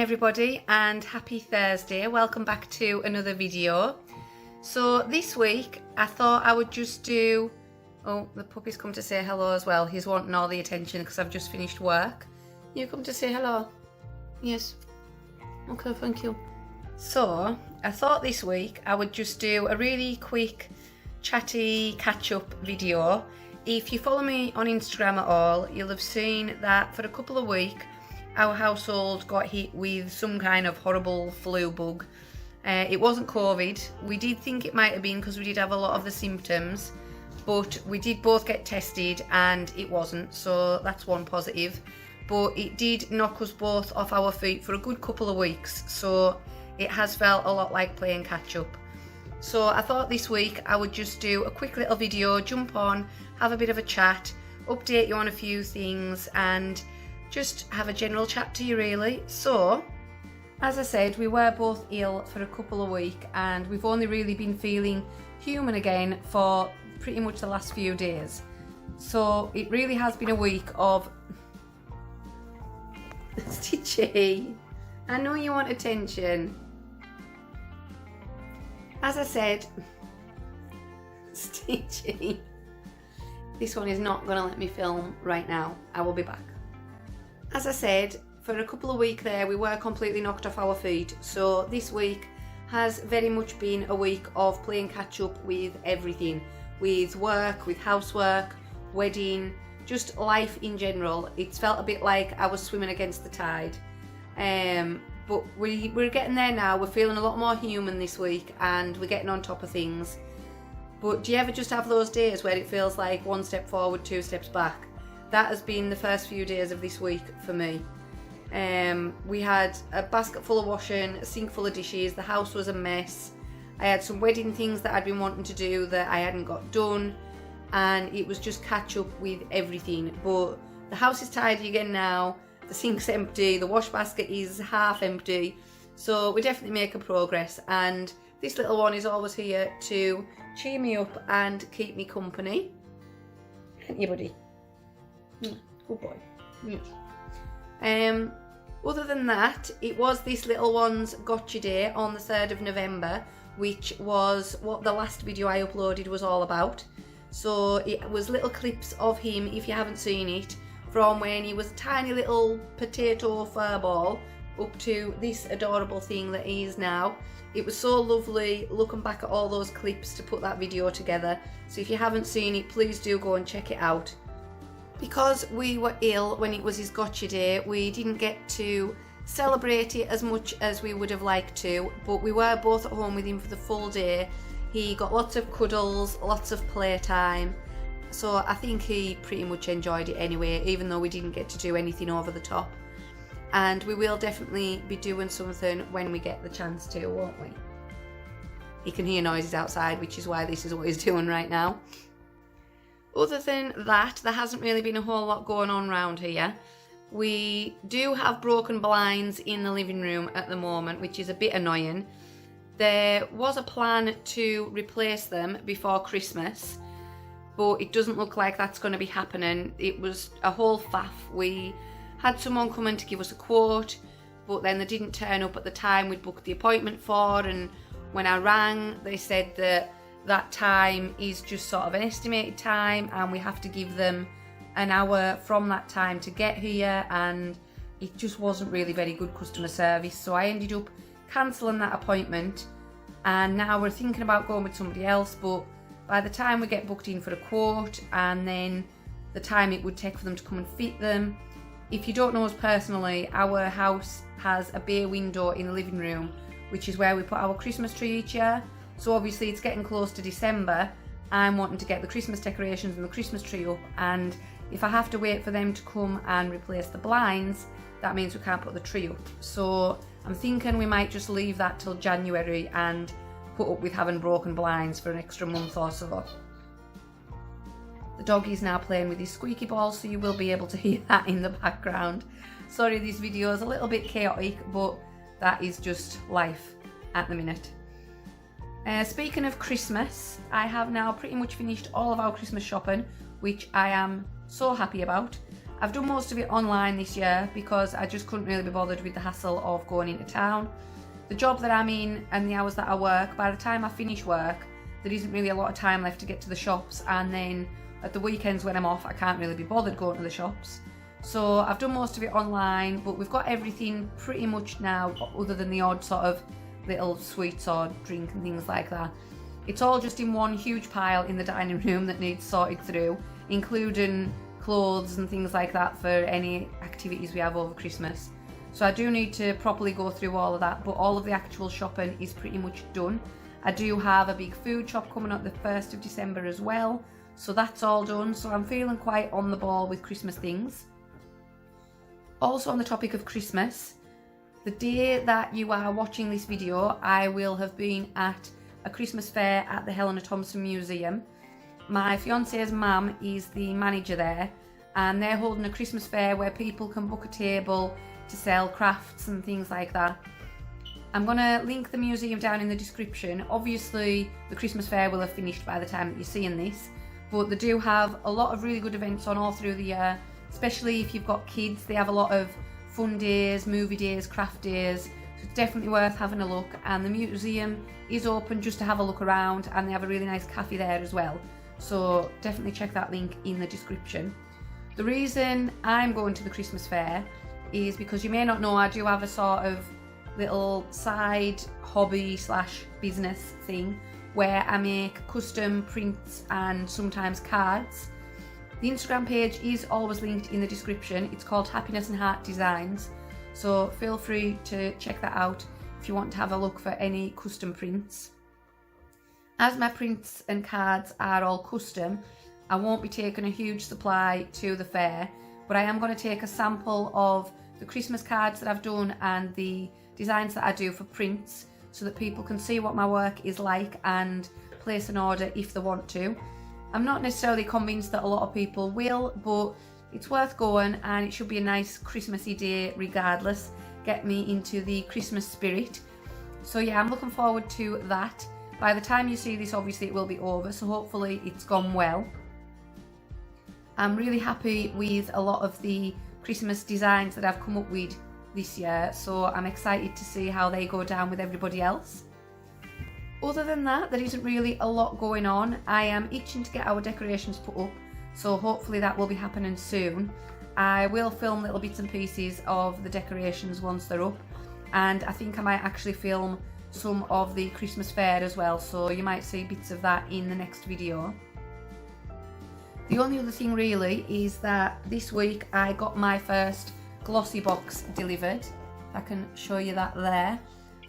everybody and happy Thursday. Welcome back to another video. So this week I thought I would just do, oh, the puppy's come to say hello as well. He's wanting all the attention because I've just finished work. You come to say hello? Yes. Okay, thank you. So I thought this week I would just do a really quick chatty catch-up video. If you follow me on Instagram at all, you'll have seen that for a couple of weeks our household got hit with some kind of horrible flu bug. It wasn't COVID. We did think it might have been because we did have a lot of the symptoms, but we did both get tested and it wasn't, so that's one positive. But it did knock us both off our feet for a good couple of weeks, so it has felt a lot like playing catch up. So I thought this week I would just do a quick little video, jump on, have a bit of a chat, update you on a few things and just have a general chat to you really. So, as I said, we were both ill for a couple of weeks and we've only really been feeling human again for pretty much the last few days. So it really has been a week of... Stitchy, I know you want attention. As I said, Stitchy, this one is not going to let me film right now. I will be back. As I said, for a couple of weeks there we were completely knocked off our feet, so this week has very much been a week of playing catch up with everything, with work, with housework, wedding, just life in general. It's felt a bit like I was swimming against the tide, but we're getting there now. We're feeling a lot more human this week and we're getting on top of things. But do you ever just have those days where it feels like one step forward, two steps back? That has been the first few days of this week for me. We had a basket full of washing, a sink full of dishes, the house was a mess. I had some wedding things that I'd been wanting to do that I hadn't got done, and it was just catch up with everything. But the house is tidy again now, the sink's empty, the wash basket is half empty, so we're definitely making progress, and this little one is always here to cheer me up and keep me company. Ain't you, buddy? Good boy. Yes. Other than that, it was this little one's gotcha day on the 3rd of November, which was what the last video I uploaded was all about. So it was little clips of him, if you haven't seen it, from when he was a tiny little potato furball up to this adorable thing that he is now. It was so lovely looking back at all those clips to put that video together. So if you haven't seen it, please do go and check it out. Because we were ill when it was his gotcha day, we didn't get to celebrate it as much as we would have liked to, but we were both at home with him for the full day. He got lots of cuddles, lots of playtime, so I think he pretty much enjoyed it anyway, even though we didn't get to do anything over the top. And we will definitely be doing something when we get the chance to, won't we? He can hear noises outside, which is why this is what he's doing right now. Other than that, there hasn't really been a whole lot going on around here. We do have broken blinds in the living room at the moment, which is a bit annoying. There was a plan to replace them before Christmas, but it doesn't look like that's going to be happening. It was a whole faff. We had someone come in to give us a quote, but then they didn't turn up at the time we'd booked the appointment for, and when I rang they said that that time is just sort of an estimated time and we have to give them an hour from that time to get here, and it just wasn't really very good customer service, so I ended up cancelling that appointment, and now we're thinking about going with somebody else. But by the time we get booked in for a quote and then the time it would take for them to come and fit them, if you don't know us personally, our house has a bay window in the living room, which is where we put our Christmas tree each year. So obviously it's getting close to December. I'm wanting to get the Christmas decorations and the Christmas tree up, and if I have to wait for them to come and replace the blinds, that means we can't put the tree up. So I'm thinking we might just leave that till January and put up with having broken blinds for an extra month or so. The dog is now playing with his squeaky ball, so you will be able to hear that in the background. Sorry, this video is a little bit chaotic, but that is just life at the minute. Speaking of Christmas, I have now pretty much finished all of our Christmas shopping, which I am so happy about. I've done most of it online this year because I just couldn't really be bothered with the hassle of going into town. The job that I'm in and the hours that I work, by the time I finish work, there isn't really a lot of time left to get to the shops, and then at the weekends when I'm off, I can't really be bothered going to the shops. So I've done most of it online, but we've got everything pretty much now, other than the odd sort of little sweets or drink and things like that. It's all just in one huge pile in the dining room that needs sorted through, including clothes and things like that for any activities we have over Christmas. So I do need to properly go through all of that, but all of the actual shopping is pretty much done. I do have a big food shop coming up the 1st of December as well, so that's all done. So I'm feeling quite on the ball with Christmas things. Also on the topic of Christmas, the day that you are watching this video, I will have been at a Christmas fair at the Helena Thompson Museum. My fiance's mum is the manager there, and they're holding a Christmas fair where people can book a table to sell crafts and things like that. I'm going to link the museum down in the description. Obviously the Christmas fair will have finished by the time that you're seeing this, but they do have a lot of really good events on all through the year, especially if you've got kids. They have a lot of fun days, movie days, craft days. So it's definitely worth having a look, and the museum is open just to have a look around, and they have a really nice cafe there as well. So definitely check that link in the description. The reason I'm going to the Christmas fair is because you may not know, I do have a sort of little side hobby / business thing where I make custom prints and sometimes cards. The Instagram page is always linked in the description. It's called Happiness and Heart Designs, so feel free to check that out if you want to have a look for any custom prints. As my prints and cards are all custom, I won't be taking a huge supply to the fair, but I am going to take a sample of the Christmas cards that I've done and the designs that I do for prints, so that people can see what my work is like and place an order if they want to. I'm not necessarily convinced that a lot of people will, but it's worth going, and it should be a nice Christmassy day regardless. Get me into the Christmas spirit. So yeah, I'm looking forward to that. By the time you see this, obviously it will be over, so hopefully it's gone well. I'm really happy with a lot of the Christmas designs that I've come up with this year, so I'm excited to see how they go down with everybody else. Other than that, there isn't really a lot going on. I am itching to get our decorations put up, so hopefully that will be happening soon. I will film little bits and pieces of the decorations once they're up, and I think I might actually film some of the Christmas fair as well, so you might see bits of that in the next video. The only other thing really is that this week I got my first glossy box delivered. If I can show you that there.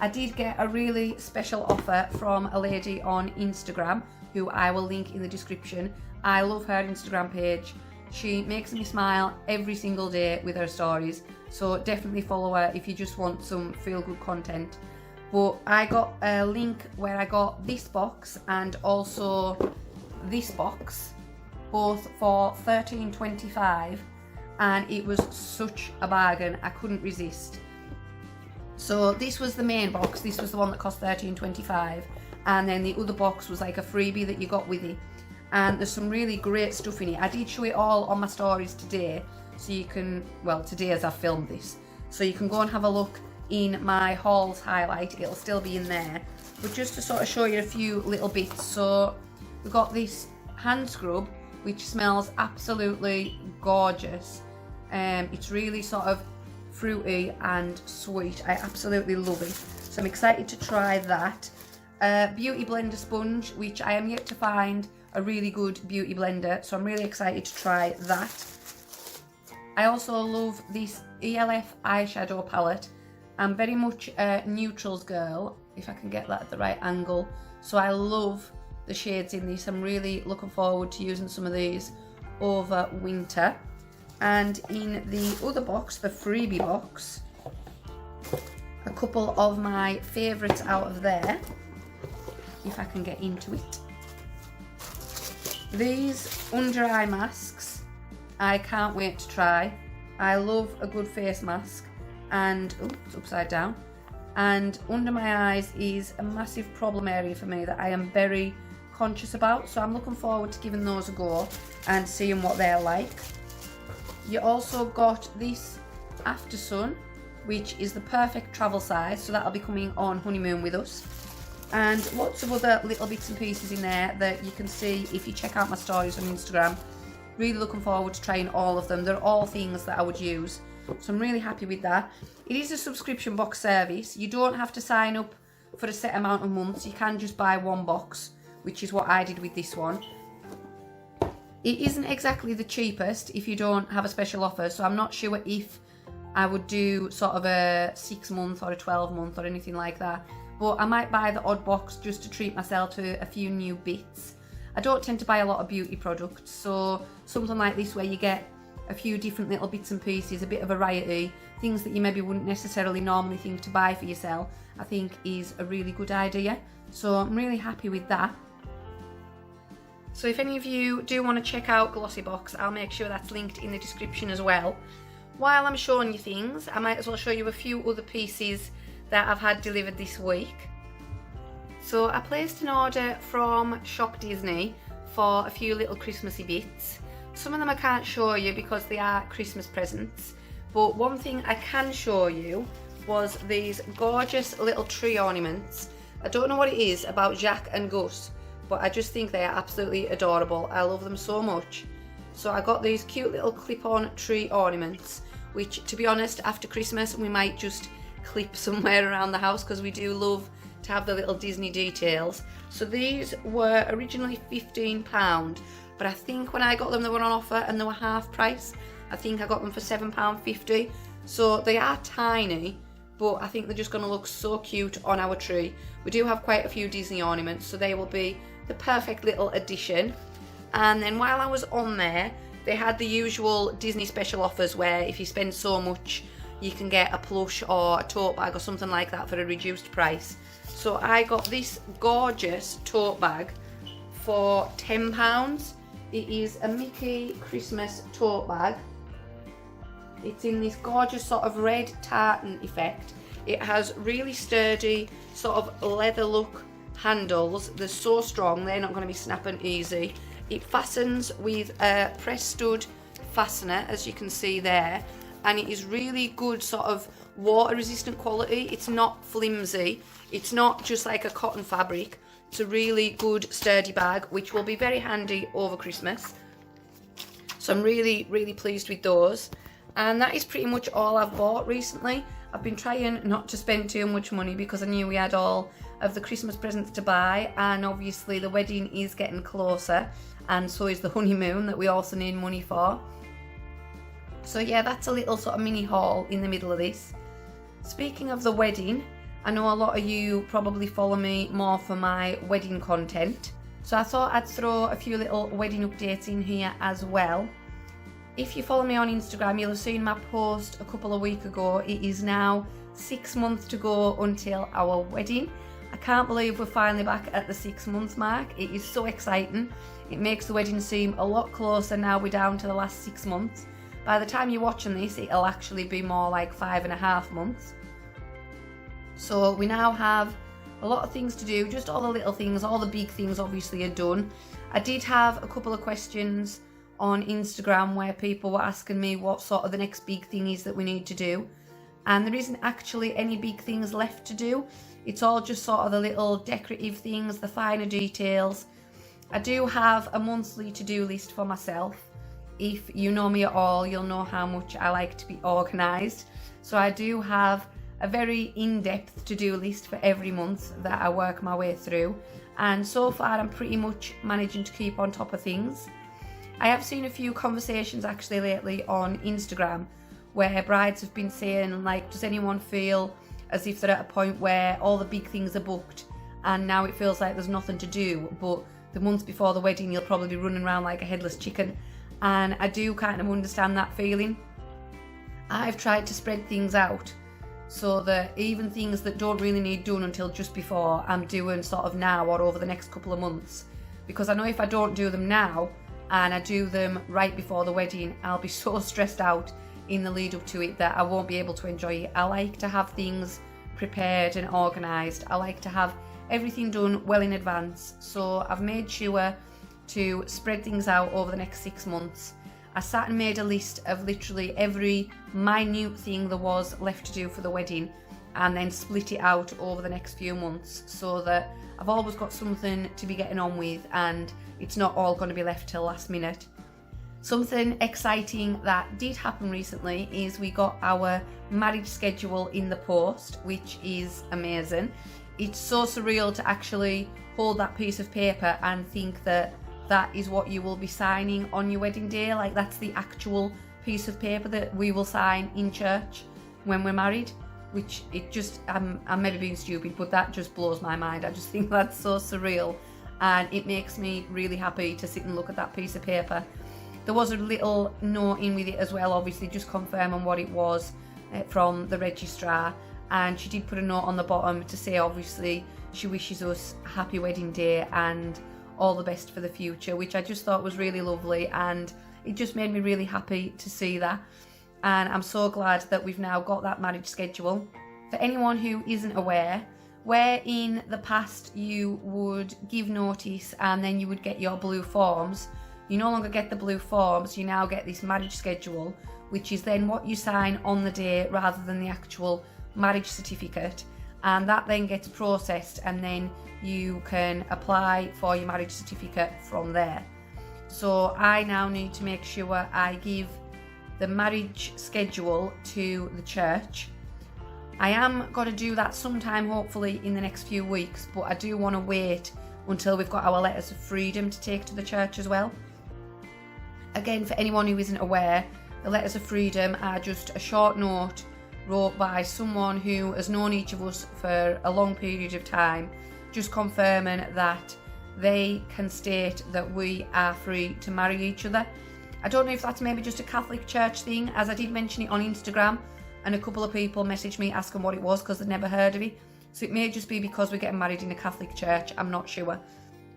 I did get a really special offer from a lady on Instagram, who I will link in the description. I love her Instagram page. She makes me smile every single day with her stories, so definitely follow her if you just want some feel-good content. But I got a link where I got this box and also this box, both for $13.25, and it was such a bargain. I couldn't resist. So this was the main box. This was the one that cost $13.25, and then the other box was like a freebie that you got with it, and there's some really great stuff in it. I did show it all on my stories today, so you can, well, today as I filmed this, so you can go and have a look in my hauls highlight. It'll still be in there, but just to sort of show you a few little bits. So we've got this hand scrub which smells absolutely gorgeous. It's really sort of fruity and sweet. I absolutely love it, so I'm excited to try that. Beauty blender sponge, which I am yet to find a really good beauty blender, so I'm really excited to try that. I also love this ELF eyeshadow palette. I'm very much a neutrals girl, if I can get that at the right angle, so I love the shades in this. I'm really looking forward to using some of these over winter. And in the other box, the freebie box, a couple of my favourites out of there, if I can get into it. These under eye masks, I can't wait to try. I love a good face mask, and oh, it's upside down. And under my eyes is a massive problem area for me that I am very conscious about, so I'm looking forward to giving those a go and seeing what they're like. You also got this After Sun, which is the perfect travel size, so that'll be coming on honeymoon with us. And lots of other little bits and pieces in there that you can see if you check out my stories on Instagram. Really looking forward to trying all of them. They're all things that I would use, so I'm really happy with that. It is a subscription box service. You don't have to sign up for a set amount of months. You can just buy one box, which is what I did with this one. It isn't exactly the cheapest if you don't have a special offer, so I'm not sure if I would do sort of a 6-month or a 12-month or anything like that. But I might buy the odd box just to treat myself to a few new bits. I don't tend to buy a lot of beauty products, so something like this where you get a few different little bits and pieces, a bit of variety, things that you maybe wouldn't necessarily normally think to buy for yourself, I think is a really good idea. So I'm really happy with that. So if any of you do want to check out Glossybox, I'll make sure that's linked in the description as well. While I'm showing you things, I might as well show you a few other pieces that I've had delivered this week. So I placed an order from Shop Disney for a few little Christmassy bits. Some of them I can't show you because they are Christmas presents, but one thing I can show you was these gorgeous little tree ornaments. I don't know what it is about Jack and Gus, but I just think they are absolutely adorable. I love them so much. So I got these cute little clip-on tree ornaments, which, to be honest, after Christmas we might just clip somewhere around the house because we do love to have the little Disney details. So these were originally £15, but I think when I got them they were on offer and they were half price. I think I got them for £7.50. So they are tiny, but I think they're just going to look so cute on our tree. We do have quite a few Disney ornaments, so they will be the perfect little addition. And then while I was on there, they had the usual Disney special offers where if you spend so much, you can get a plush or a tote bag or something like that for a reduced price. So I got this gorgeous tote bag for £10. It is a Mickey Christmas tote bag. It's in this gorgeous sort of red tartan effect. It has really sturdy sort of leather look handles. They're so strong, they're not going to be snapping easy. It fastens with a press stud fastener, as you can see there, and it is really good sort of water resistant quality. It's not flimsy, it's not just like a cotton fabric. It's a really good sturdy bag which will be very handy over Christmas. So I'm really pleased with those. And that is pretty much all I've bought recently. I've been trying not to spend too much money because I knew we had all of the Christmas presents to buy, and obviously the wedding is getting closer and so is the honeymoon that we also need money for. So yeah, that's a little sort of mini haul in the middle of this. Speaking of the wedding, I know a lot of you probably follow me more for my wedding content, so I thought I'd throw a few little wedding updates in here as well. If you follow me on Instagram, you'll have seen my post a couple of weeks ago. It is now 6 months to go until our wedding. I can't believe we're finally back at the 6-month mark. It is so exciting. It makes the wedding seem a lot closer now we're down to the last 6 months. By the time you're watching this, it'll actually be more like 5.5 months. So we now have a lot of things to do, just all the little things, all the big things obviously are done. I did have a couple of questions on Instagram where people were asking me what sort of the next big thing is that we need to do, and there isn't actually any big things left to do. It's all just sort of the little decorative things, the finer details. I do have a monthly to-do list for myself. If you know me at all, you'll know how much I like to be organised. So I do have a very in-depth to-do list for every month that I work my way through, and so far I'm pretty much managing to keep on top of things. I have seen a few conversations actually lately on Instagram where brides have been saying, like, does anyone feel as if they're at a point where all the big things are booked and now it feels like there's nothing to do, but the months before the wedding you'll probably be running around like a headless chicken. And I do kind of understand that feeling. I've tried to spread things out so that even things that don't really need done until just before, I'm doing sort of now or over the next couple of months, because I know if I don't do them now and I do them right before the wedding, I'll be so stressed out in the lead up to it that I won't be able to enjoy it. I like to have things prepared and organised. I like to have everything done well in advance. So I've made sure to spread things out over the next 6 months. I sat and made a list of literally every minute thing there was left to do for the wedding, and then split it out over the next few months so that I've always got something to be getting on with and it's not all going to be left till last minute. Something exciting that did happen recently is we got our marriage schedule in the post, which is amazing. It's so surreal to actually hold that piece of paper and think that that is what you will be signing on your wedding day. Like, that's the actual piece of paper that we will sign in church when we're married, which it just, I'm maybe being stupid, but that just blows my mind. I just think that's so surreal, and it makes me really happy to sit and look at that piece of paper. There was a little note in with it as well, obviously just confirming what it was from the registrar, and she did put a note on the bottom to say obviously she wishes us a happy wedding day and all the best for the future, which I just thought was really lovely, and it just made me really happy to see that. And I'm so glad that we've now got that marriage schedule. For anyone who isn't aware, where in the past you would give notice and then you would get your blue forms, you no longer get the blue forms, you now get this marriage schedule, which is then what you sign on the day rather than the actual marriage certificate. And that then gets processed, and then you can apply for your marriage certificate from there. So I now need to make sure I give the marriage schedule to the church. I am going to do that sometime, hopefully in the next few weeks, but I do want to wait until we've got our letters of freedom to take to the church as well. Again, for anyone who isn't aware, the letters of freedom are just a short note wrote by someone who has known each of us for a long period of time, just confirming that they can state that we are free to marry each other. I don't know if that's maybe just a Catholic Church thing, as I did mention it on Instagram and a couple of people messaged me asking what it was because they'd never heard of it. So it may just be because we're getting married in a Catholic church, I'm not sure.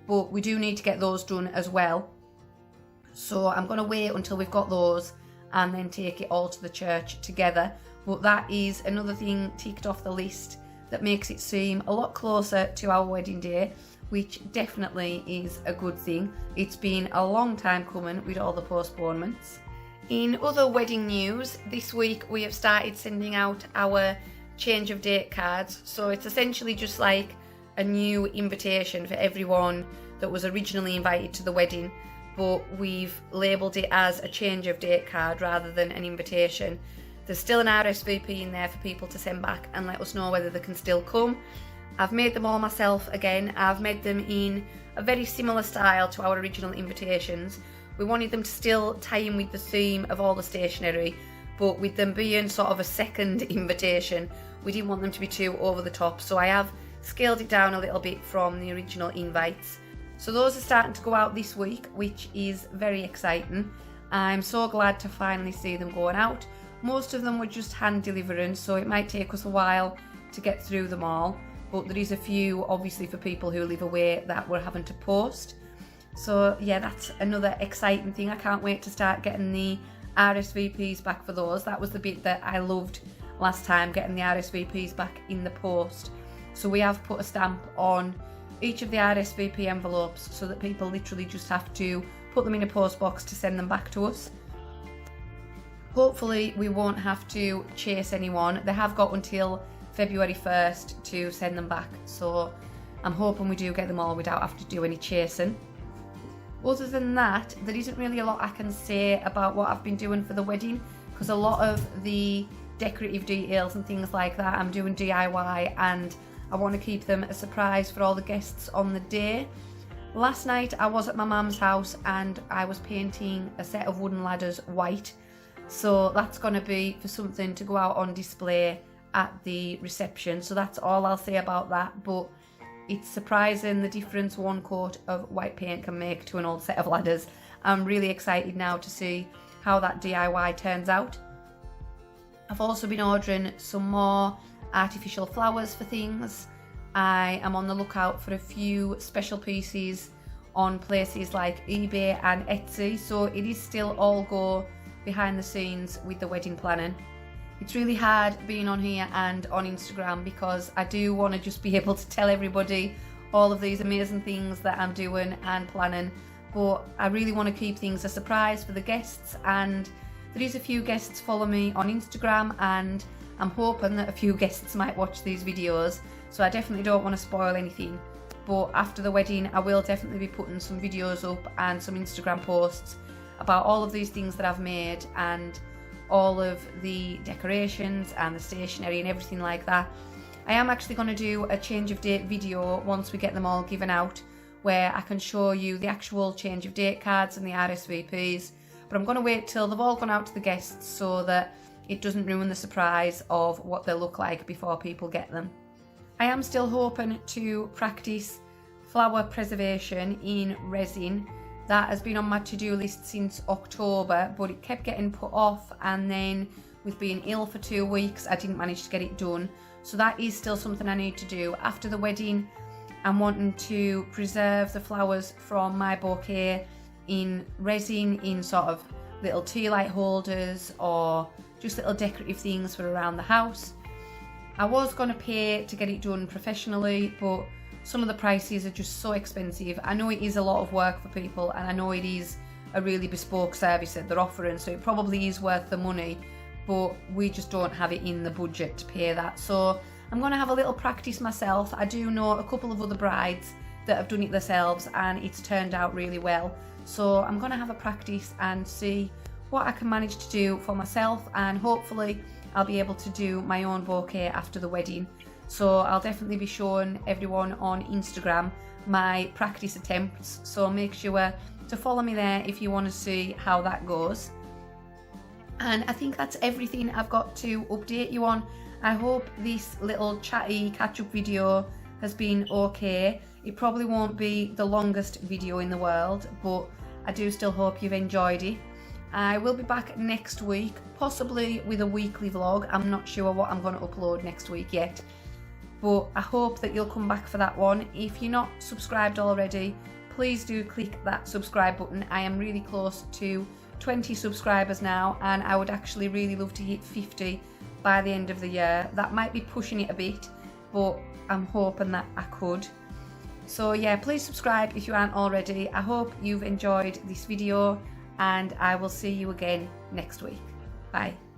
But we do need to get those done as well. So I'm going to wait until we've got those and then take it all to the church together. But that is another thing ticked off the list that makes it seem a lot closer to our wedding day, which definitely is a good thing. It's been a long time coming with all the postponements. In other wedding news, this week we have started sending out our change of date cards. So it's essentially just like a new invitation for everyone that was originally invited to the wedding, but we've labelled it as a change of date card rather than an invitation. There's still an RSVP in there for people to send back and let us know whether they can still come. I've made them all myself again. I've made them in a very similar style to our original invitations. We wanted them to still tie in with the theme of all the stationery, but with them being sort of a second invitation, we didn't want them to be too over the top. So I have scaled it down a little bit from the original invites. So those are starting to go out this week, which is very exciting. I'm so glad to finally see them going out. Most of them were just hand delivering, so it might take us a while to get through them all. But there is a few, obviously, for people who live away that we're having to post. So yeah, that's another exciting thing. I can't wait to start getting the RSVPs back for those. That was the bit that I loved last time, getting the RSVPs back in the post. So we have put a stamp on each of the RSVP envelopes so that people literally just have to put them in a post box to send them back to us. Hopefully we won't have to chase anyone. They have got until February 1st to send them back, so I'm hoping we do get them all without having to do any chasing. Other than that, there isn't really a lot I can say about what I've been doing for the wedding, because a lot of the decorative details and things like that I'm doing DIY, and I want to keep them a surprise for all the guests on the day. Last night I was at my mum's house and I was painting a set of wooden ladders white, so that's going to be for something to go out on display at the reception. So that's all I'll say about that, but it's surprising the difference one coat of white paint can make to an old set of ladders. I'm really excited now to see how that DIY turns out. I've also been ordering some more artificial flowers for things. I am on the lookout for a few special pieces on places like eBay and Etsy, so it is still all go behind the scenes with the wedding planning. It's really hard being on here and on Instagram because I do want to just be able to tell everybody all of these amazing things that I'm doing and planning, but I really want to keep things a surprise for the guests, and there is a few guests follow me on Instagram, and I'm hoping that a few guests might watch these videos, so I definitely don't want to spoil anything. But after the wedding I will definitely be putting some videos up and some Instagram posts about all of these things that I've made and all of the decorations and the stationery and everything like that. I am actually going to do a change of date video once we get them all given out, where I can show you the actual change of date cards and the RSVPs, but I'm going to wait till they've all gone out to the guests so that it doesn't ruin the surprise of what they'll look like before people get them. I am still hoping to practice flower preservation in resin. That has been on my to-do list since October, but it kept getting put off, and then with being ill for 2 weeks I didn't manage to get it done. So that is still something I need to do. After the wedding I'm wanting to preserve the flowers from my bouquet in resin, in sort of little tea light holders or just little decorative things for around the house. I was going to pay to get it done professionally, but some of the prices are just so expensive. I know it is a lot of work for people, and I know it is a really bespoke service that they're offering, so it probably is worth the money, but we just don't have it in the budget to pay that. So I'm going to have a little practice myself. I do know a couple of other brides that have done it themselves and it's turned out really well. So I'm going to have a practice and see what I can manage to do for myself, and hopefully I'll be able to do my own bouquet after the wedding. So I'll definitely be showing everyone on Instagram my practice attempts, so make sure to follow me there if you want to see how that goes. And I think that's everything I've got to update you on. I hope this little chatty catch-up video has been okay. It probably won't be the longest video in the world, but I do still hope you've enjoyed it. I will be back next week, possibly with a weekly vlog. I'm not sure what I'm going to upload next week yet, but I hope that you'll come back for that one. If you're not subscribed already, please do click that subscribe button. I am really close to 20 subscribers now, and I would actually really love to hit 50 by the end of the year. That might be pushing it a bit, but I'm hoping that I could. So yeah, please subscribe if you aren't already. I hope you've enjoyed this video, and I will see you again next week. Bye.